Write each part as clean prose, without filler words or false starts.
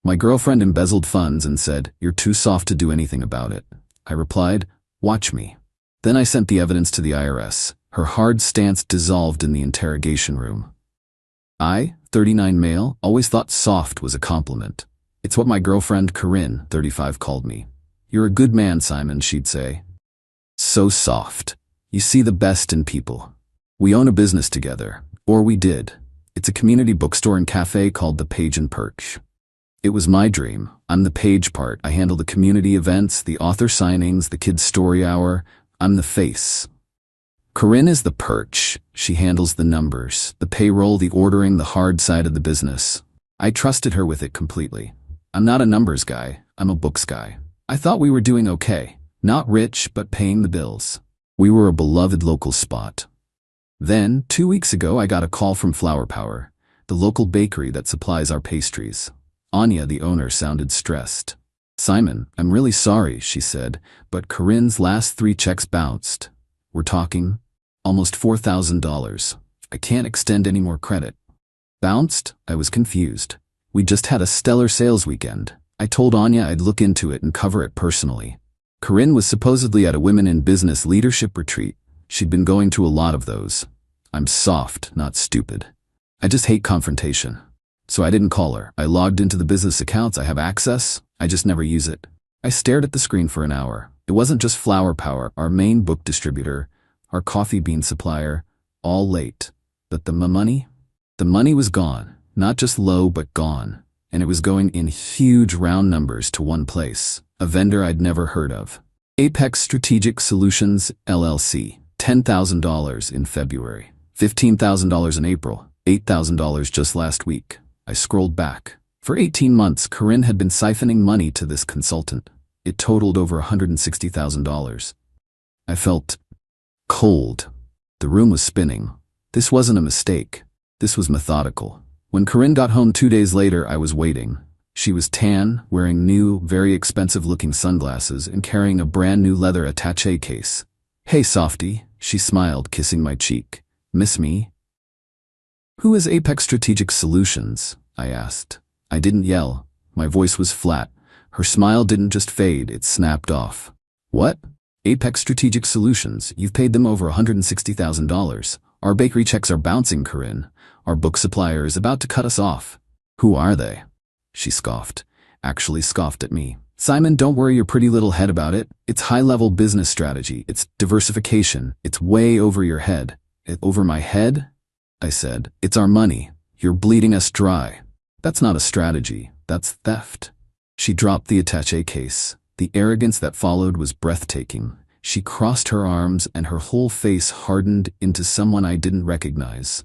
My girlfriend embezzled funds and said, "You're too soft to do anything about it." I replied, "Watch me." Then I sent the evidence to the IRS. Her hard stance dissolved in the interrogation room. I, 39 male, always thought soft was a compliment. It's what my girlfriend Corinne, 35, called me. "You're a good man, Simon," she'd say. "So soft. You see the best in people." We own a business together, or we did. It's a community bookstore and cafe called The Page and Perch. It was my dream. I'm the page part. I handle the community events, the author signings, the kids' story hour. I'm the face. Corinne is the perch. She handles the numbers, the payroll, the ordering, the hard side of the business. I trusted her with it completely. I'm not a numbers guy. I'm a books guy. I thought we were doing okay. Not rich, but paying the bills. We were a beloved local spot. Then, 2 weeks ago, I got a call from Flower Power, the local bakery that supplies our pastries. Anya, the owner, sounded stressed. "Simon, I'm really sorry," she said, "but Corinne's last 3 checks bounced. We're talking almost $4,000. I can't extend any more credit." Bounced? I was confused. We just had a stellar sales weekend. I told Anya I'd look into it and cover it personally. Corinne was supposedly at a Women in Business leadership retreat. She'd been going to a lot of those. I'm soft, not stupid. I just hate confrontation. So I didn't call her. I logged into the business accounts. I have access. I just never use it. I stared at the screen for an hour. It wasn't just Flower Power, our main book distributor, our coffee bean supplier, all late. But the money? The money was gone. Not just low, but gone. And it was going in huge round numbers to one place. A vendor I'd never heard of. Apex Strategic Solutions, LLC. $10,000 in February. $15,000 in April. $8,000 just last week. I scrolled back. For 18 months, Corinne had been siphoning money to this consultant. It totaled over $160,000. I felt cold. The room was spinning. This wasn't a mistake. This was methodical. When Corinne got home 2 days later, I was waiting. She was tan, wearing new, very expensive-looking sunglasses and carrying a brand new leather attaché case. "Hey, softie," she smiled, kissing my cheek. "Miss me?" "Who is Apex Strategic Solutions?" I asked. I didn't yell. My voice was flat. Her smile didn't just fade, it snapped off. "What? Apex Strategic Solutions, you've paid them over $160,000. Our bakery checks are bouncing, Corinne. Our book supplier is about to cut us off." "Who are they?" She scoffed. Actually scoffed at me. "Simon, don't worry your pretty little head about it. It's high-level business strategy. It's diversification. It's way over your head." "Over my head?" I said. "It's our money. You're bleeding us dry." "That's not a strategy. That's theft." She dropped the attaché case. The arrogance that followed was breathtaking. She crossed her arms and her whole face hardened into someone I didn't recognize.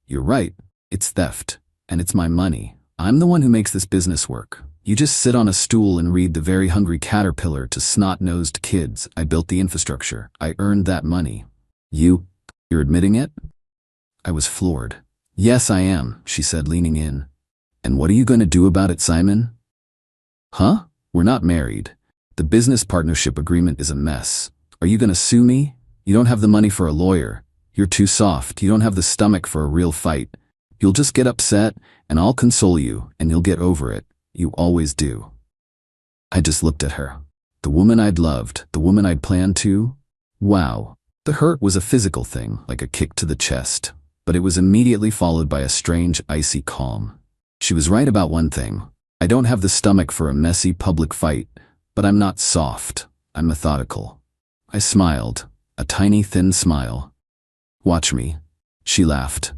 "You're right. It's theft. And it's my money. I'm the one who makes this business work. You just sit on a stool and read The Very Hungry Caterpillar to snot-nosed kids. I built the infrastructure. I earned that money." You're admitting it?" I was floored. "Yes, I am," she said, leaning in. "And what are you going to do about it, Simon?" "Huh? We're not married. The business partnership agreement is a mess. Are you going to sue me? You don't have the money for a lawyer. You're too soft. You don't have the stomach for a real fight. You'll just get upset, and I'll console you, and you'll get over it. You always do." I just looked at her. The woman I'd loved, the woman I'd planned to. Wow. The hurt was a physical thing, like a kick to the chest, but it was immediately followed by a strange, icy calm. She was right about one thing. I don't have the stomach for a messy public fight, but I'm not soft. I'm methodical. I smiled, a tiny, thin smile. "Watch me." She laughed.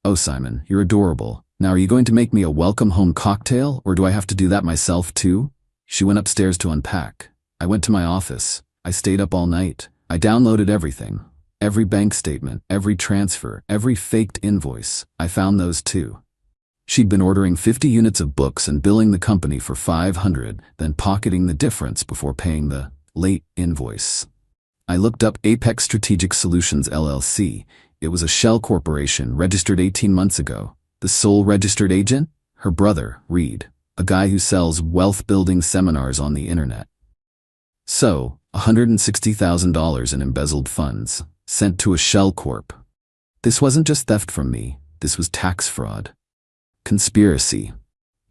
"Oh, Simon, you're adorable. Now are you going to make me a welcome home cocktail, or do I have to do that myself too?" She went upstairs to unpack. I went to my office. I stayed up all night. I downloaded everything. Every bank statement, every transfer, every faked invoice. I found those too. She'd been ordering 50 units of books and billing the company for 500, then pocketing the difference before paying the late invoice. I looked up Apex Strategic Solutions LLC. It was a shell corporation registered 18 months ago. The sole registered agent? Her brother, Reed, a guy who sells wealth-building seminars on the internet. So, $160,000 in embezzled funds, sent to a shell corp. This wasn't just theft from me. This was tax fraud. Conspiracy.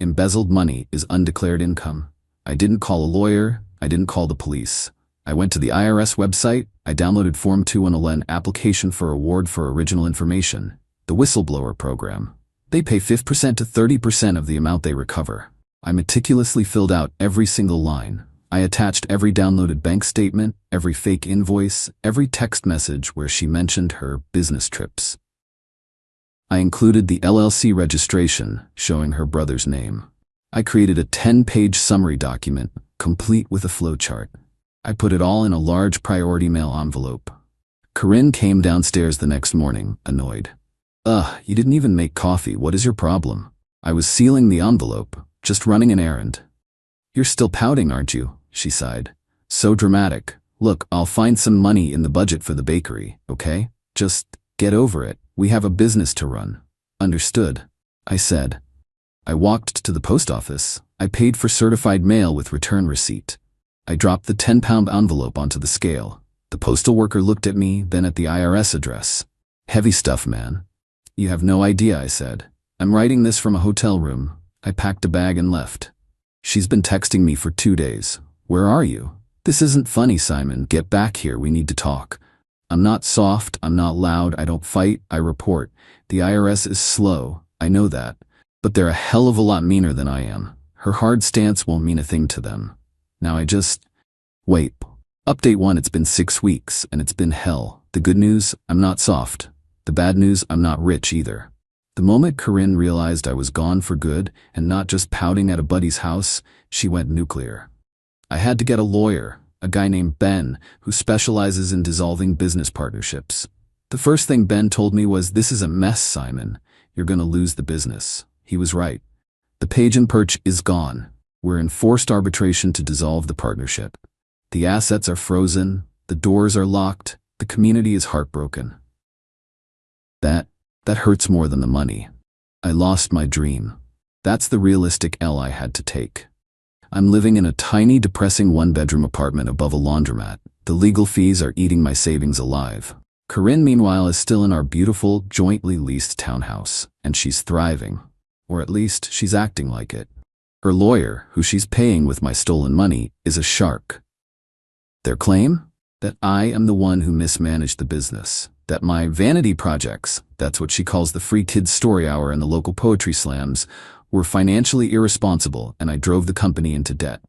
Embezzled money is undeclared income. I didn't call a lawyer. I didn't call the police. I went to the IRS website. I downloaded Form 210 application for award for original information, the whistleblower program. They pay 5% to 30% of the amount they recover. I meticulously filled out every single line. I attached every downloaded bank statement, every fake invoice, every text message where she mentioned her business trips. I included the LLC registration showing her brother's name. I created a 10-page summary document, complete with a flowchart. I put it all in a large priority mail envelope. Corinne came downstairs the next morning, annoyed. You didn't even make coffee. What is your problem? I was sealing the envelope, just running an errand. You're still pouting, aren't you? She sighed. So dramatic. Look, I'll find some money in the budget for the bakery, okay? Just get over it. We have a business to run. Understood, I said. I walked to the post office. I paid for certified mail with return receipt. I dropped the 10-pound envelope onto the scale. The postal worker looked at me, then at the IRS address. Heavy stuff, man. You have no idea, I said. I'm writing this from a hotel room. I packed a bag and left. She's been texting me for 2 days. Where are you? This isn't funny, Simon. Get back here. We need to talk. I'm not soft. I'm not loud. I don't fight. I report. The IRS is slow. I know that. But they're a hell of a lot meaner than I am. Her hard stance won't mean a thing to them. Now I just... Wait. Update 1, it's been 6 weeks, and it's been hell. The good news, I'm not soft. The bad news, I'm not rich either. The moment Corinne realized I was gone for good, and not just pouting at a buddy's house, she went nuclear. I had to get a lawyer, a guy named Ben, who specializes in dissolving business partnerships. The first thing Ben told me was, "This is a mess, Simon. You're gonna lose the business." He was right. The Page and Perch is gone. We're in forced arbitration to dissolve the partnership. The assets are frozen, the doors are locked, the community is heartbroken. That hurts more than the money. I lost my dream. That's the realistic L I had to take. I'm living in a tiny, depressing one-bedroom apartment above a laundromat. The legal fees are eating my savings alive. Corinne, meanwhile, is still in our beautiful, jointly leased townhouse, and she's thriving. Or at least, she's acting like it. Her lawyer, who she's paying with my stolen money, is a shark. Their claim? That I am the one who mismanaged the business. That my vanity projects, that's what she calls the free kids story hour and the local poetry slams, were financially irresponsible and I drove the company into debt.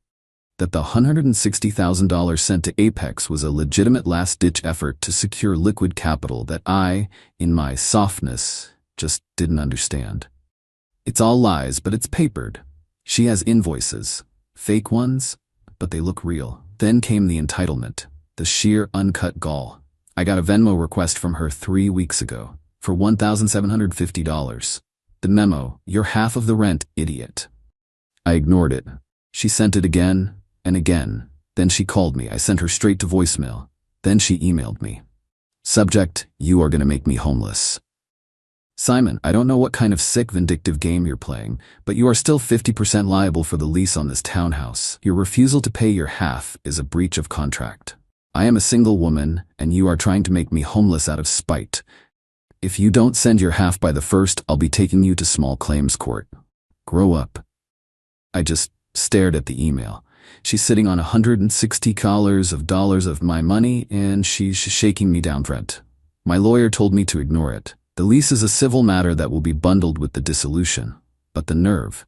That the $160,000 sent to Apex was a legitimate last-ditch effort to secure liquid capital that I, in my softness, just didn't understand. It's all lies, but it's papered. She has invoices. Fake ones, but they look real. Then came the entitlement, the sheer uncut gall. I got a Venmo request from her 3 weeks ago for $1,750. The memo, "You're half of the rent, idiot." I ignored it. She sent it again and again. Then she called me. I sent her straight to voicemail. Then she emailed me. Subject, "You are going to make me homeless." Simon, I don't know what kind of sick, vindictive game you're playing, but you are still 50% liable for the lease on this townhouse. Your refusal to pay your half is a breach of contract. I am a single woman, and you are trying to make me homeless out of spite. If you don't send your half by the 1st, I'll be taking you to small claims court. Grow up. I just stared at the email. She's sitting on $160 of my money, and she's shaking me down rent. My lawyer told me to ignore it. The lease is a civil matter that will be bundled with the dissolution. But the nerve.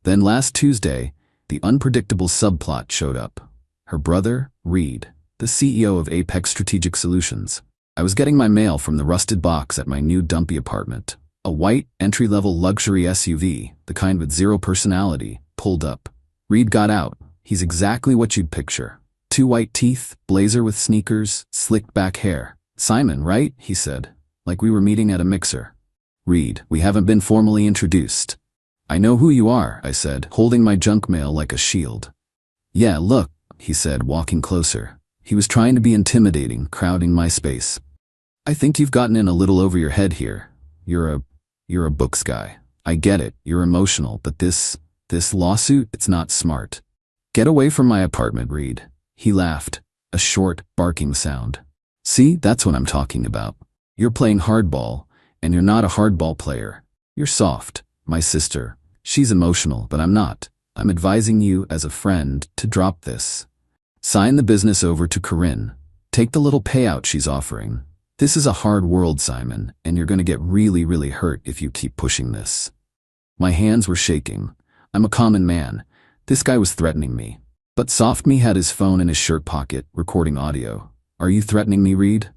Then last Tuesday, the unpredictable subplot showed up. Her brother, Reed, the CEO of Apex Strategic Solutions. I was getting my mail from the rusted box at my new dumpy apartment. A white, entry-level luxury SUV, the kind with zero personality, pulled up. Reed got out. He's exactly what you'd picture. 2 white teeth, blazer with sneakers, slicked back hair. "Simon, right?" he said, like we were meeting at a mixer. "Reed, we haven't been formally introduced." "I know who you are," I said, holding my junk mail like a shield. "Yeah, look," he said, walking closer. He was trying to be intimidating, crowding my space. "I think you've gotten in a little over your head here. You're a books guy. I get it, you're emotional, but this lawsuit, it's not smart. Get away from my apartment, Reed." He laughed, a short, barking sound. "See, that's what I'm talking about. You're playing hardball, and you're not a hardball player. You're soft, my sister. She's emotional, but I'm not. I'm advising you as a friend to drop this. Sign the business over to Corinne. Take the little payout she's offering. This is a hard world, Simon, and you're going to get really, really hurt if you keep pushing this. My hands were shaking. I'm a common man. This guy was threatening me. But Soft-Me had his phone in his shirt pocket, recording audio. Are you threatening me, Reed?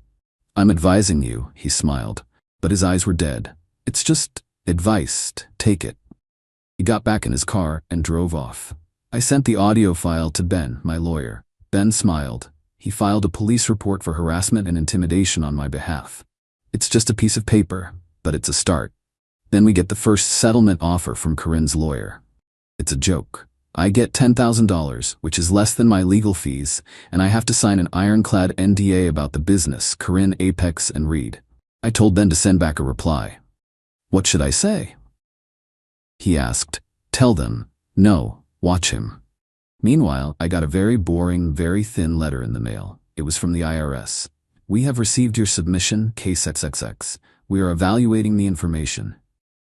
I'm advising you, he smiled, but his eyes were dead. It's just advice. Take it. He got back in his car and drove off. I sent the audio file to Ben, my lawyer. Ben smiled. He filed a police report for harassment and intimidation on my behalf. It's just a piece of paper, but it's a start. Then we get the first settlement offer from Corinne's lawyer. It's a joke. I get $10,000, which is less than my legal fees, and I have to sign an ironclad NDA about the business, Corinne, Apex, and Reed. I told Ben to send back a reply. What should I say? He asked. Tell them. No, watch him. Meanwhile, I got a very boring, very thin letter in the mail. It was from the IRS. We have received your submission, case XXX. We are evaluating the information.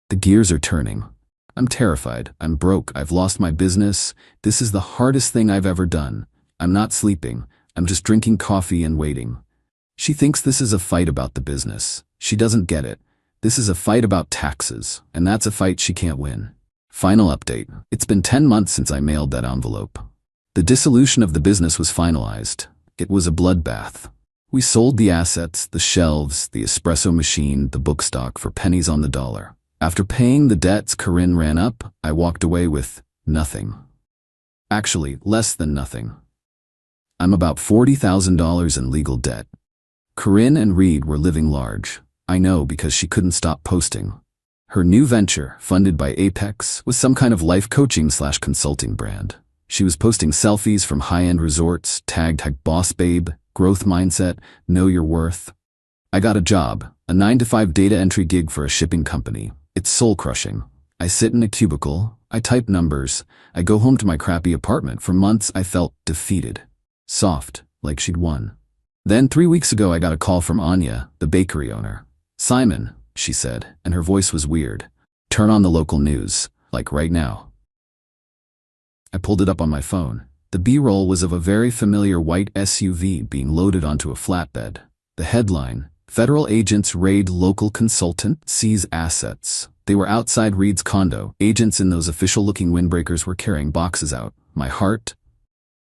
The gears are turning. I'm terrified. I'm broke. I've lost my business. This is the hardest thing I've ever done. I'm not sleeping. I'm just drinking coffee and waiting. She thinks this is a fight about the business. She doesn't get it. This is a fight about taxes, and that's a fight she can't win. Final update. It's been 10 months since I mailed that envelope. The dissolution of the business was finalized. It was a bloodbath. We sold the assets, the shelves, the espresso machine, the book stock for pennies on the dollar. After paying the debts Corinne ran up, I walked away with nothing. Actually, less than nothing. I'm about $40,000 in legal debt. Corinne and Reed were living large. I know because she couldn't stop posting. Her new venture, funded by Apex, was some kind of life coaching/consulting brand. She was posting selfies from high-end resorts, tagged boss babe, growth mindset, know your worth. I got a job, a 9-to-5 data entry gig for a shipping company. It's soul-crushing. I sit in a cubicle, I type numbers, I go home to my crappy apartment. For months I felt defeated. Soft, like she'd won. Then 3 weeks ago I got a call from Anya, the bakery owner. Simon, she said, and her voice was weird. Turn on the local news, like right now. I pulled it up on my phone. The B-roll was of a very familiar white SUV being loaded onto a flatbed. The headline, Federal agents raid local consultant, seize assets. They were outside Reed's condo. Agents in those official-looking windbreakers were carrying boxes out. My heart?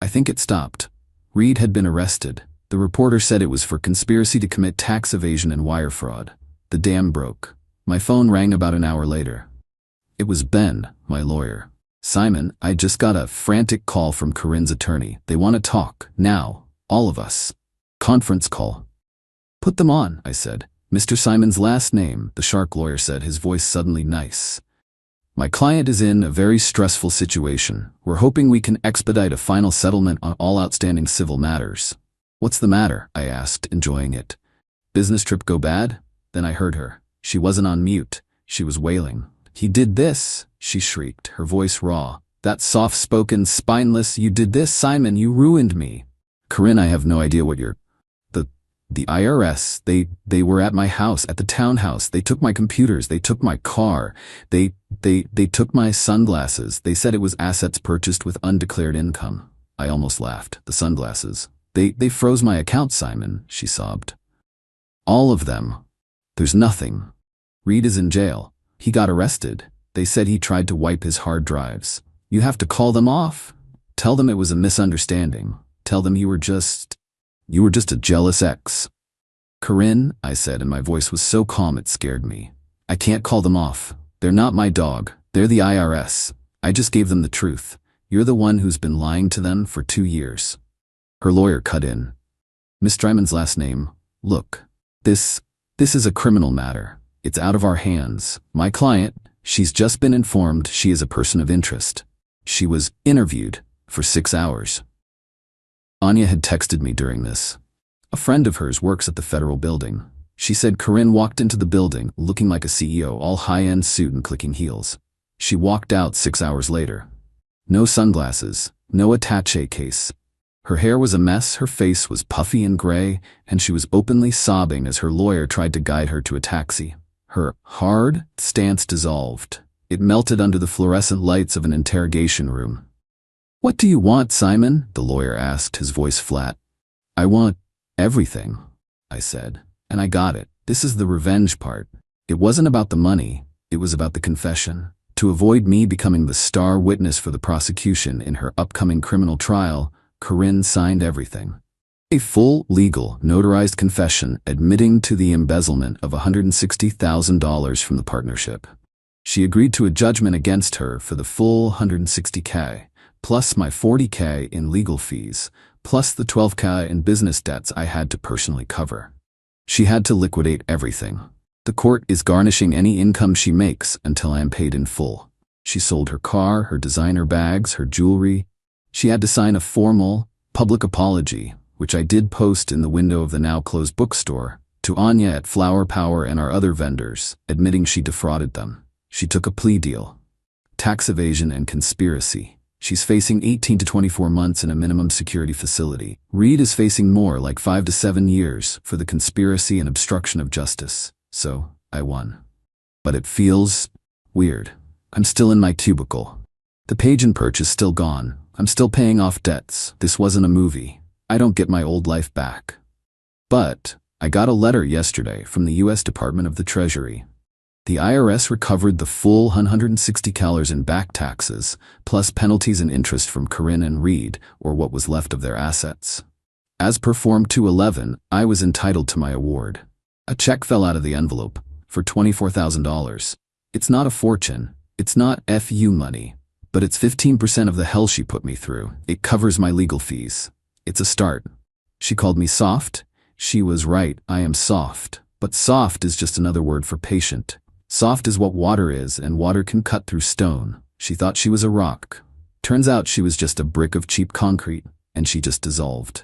I think it stopped. Reed had been arrested. The reporter said it was for conspiracy to commit tax evasion and wire fraud. The dam broke. My phone rang about an hour later. It was Ben, my lawyer. Simon, I just got a frantic call from Corinne's attorney. They want to talk, now, all of us. Conference call. Put them on, I said. Mr. Simon's last name, the shark lawyer said, his voice suddenly nice. My client is in a very stressful situation. We're hoping we can expedite a final settlement on all outstanding civil matters. What's the matter? I asked, enjoying it. Business trip go bad? Then I heard her. She wasn't on mute. She was wailing. He did this, she shrieked, her voice raw. That soft-spoken, spineless, you did this, Simon, you ruined me. Corinne, I have no idea what you're... The IRS, they were at my house, at the townhouse. They took my computers, they took my car, they took my sunglasses. They said it was assets purchased with undeclared income. I almost laughed. The sunglasses. They froze my account, Simon, she sobbed. All of them. There's nothing. Reed is in jail. He got arrested. They said he tried to wipe his hard drives. You have to call them off. Tell them it was a misunderstanding. Tell them you were just a jealous ex. Corinne, I said, and my voice was so calm it scared me. I can't call them off. They're not my dog. They're the IRS. I just gave them the truth. You're the one who's been lying to them for 2 years. Her lawyer cut in. Miss Dryman's last name, look. This is a criminal matter. It's out of our hands. My client, she's just been informed she is a person of interest. She was interviewed for 6 hours. Anya had texted me during this. A friend of hers works at the federal building. She said Corinne walked into the building looking like a CEO, all high-end suit and clicking heels. She walked out 6 hours later. No sunglasses, no attaché case. Her hair was a mess, her face was puffy and gray, and she was openly sobbing as her lawyer tried to guide her to a taxi. Her hard stance dissolved. It melted under the fluorescent lights of an interrogation room. "What do you want, Simon?" the lawyer asked, his voice flat. "I want everything," I said, "and I got it. This is the revenge part. It wasn't about the money, it was about the confession. To avoid me becoming the star witness for the prosecution in her upcoming criminal trial, Corinne signed everything. A full, legal, notarized confession admitting to the embezzlement of $160,000 from the partnership. She agreed to a judgment against her for the full $160K, plus my $40K in legal fees, plus the $12K in business debts I had to personally cover. She had to liquidate everything. The court is garnishing any income she makes until I am paid in full. She sold her car, her designer bags, her jewelry. She had to sign a formal, public apology, which I did post in the window of the now-closed bookstore, to Anya at Flower Power and our other vendors, admitting she defrauded them. She took a plea deal. Tax evasion and conspiracy. She's facing 18 to 24 months in a minimum security facility. Reed is facing more, like 5 to 7 years, for the conspiracy and obstruction of justice. So, I won. But it feels weird. I'm still in my cubicle. The Page and Perch is still gone. I'm still paying off debts. This wasn't a movie. I don't get my old life back. But I got a letter yesterday from the U.S. Department of the Treasury. The IRS recovered the full $160 in back taxes, plus penalties and interest from Corinne and Reed, or what was left of their assets. As per Form 211, I was entitled to my award. A check fell out of the envelope for $24,000. It's not a fortune. It's not FU money, but it's 15% of the hell she put me through. It covers my legal fees. It's a start. She called me soft. She was right, I am soft. But soft is just another word for patient. Soft is what water is, and water can cut through stone. She thought she was a rock. Turns out she was just a brick of cheap concrete, and she just dissolved.